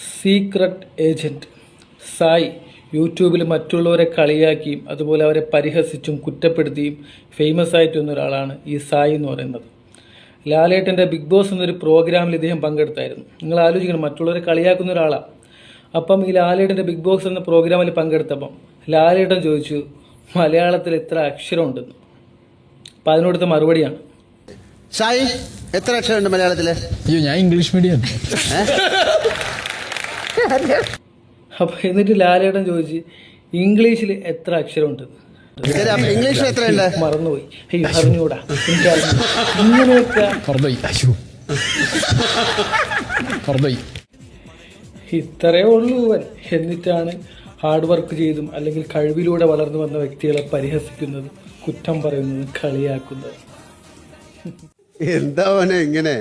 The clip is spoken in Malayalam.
സീക്രട്ട് ഏജന്റ് സായി യൂട്യൂബിൽ മറ്റുള്ളവരെ കളിയാക്കിയും അതുപോലെ അവരെ പരിഹസിച്ചും കുറ്റപ്പെടുത്തിയും ഫേമസ് ആയിട്ട് വന്ന ഒരാളാണ് ഈ സായി എന്ന് പറയുന്നത്. ലാലേട്ടൻ്റെ ബിഗ് ബോസ് എന്നൊരു പ്രോഗ്രാമിൽ ഇദ്ദേഹം പങ്കെടുത്തായിരുന്നു. നിങ്ങൾ ആലോചിക്കണം, മറ്റുള്ളവരെ കളിയാക്കുന്ന ഒരാളാണ്. അപ്പം ഈ ലാലേട്ടൻ്റെ ബിഗ് ബോസ് എന്ന പ്രോഗ്രാമിൽ പങ്കെടുത്തപ്പം ലാലേട്ടൻ ചോദിച്ചു മലയാളത്തിൽ എത്ര അക്ഷരം ഉണ്ടെന്ന്. അപ്പം അതിനോടുത്ത മറുപടിയാണ്, സായി എത്ര അക്ഷരമുണ്ട് മലയാളത്തില്? അയ്യോ, ഞാൻ ഇംഗ്ലീഷ് മീഡിയം. അപ്പൊ എന്നിട്ട് ലാലേട്ടൻ ചോദിച്ചു ഇംഗ്ലീഷിൽ എത്ര അക്ഷരം ഉണ്ടെന്ന്. ഇംഗ്ലീഷിൽ എത്രയുണ്ട്? മറന്നുപോയി. അയ്യോ, അറിഞ്ഞൂടാ, എനിക്കറിഞ്ഞു. ഇങ്ങനെയൊക്കെ ഇത്രയേ ഉള്ളൂ ഇവൻ. എന്നിട്ടാണ് ഹാർഡ് വർക്ക് ചെയ്തും അല്ലെങ്കിൽ കഴിവിലൂടെ വളർന്നു വന്ന വ്യക്തികളെ പരിഹസിക്കുന്നത്, കുറ്റം പറയുന്നത്, കളിയാക്കുന്നത്. എന്താ ഇങ്ങനെ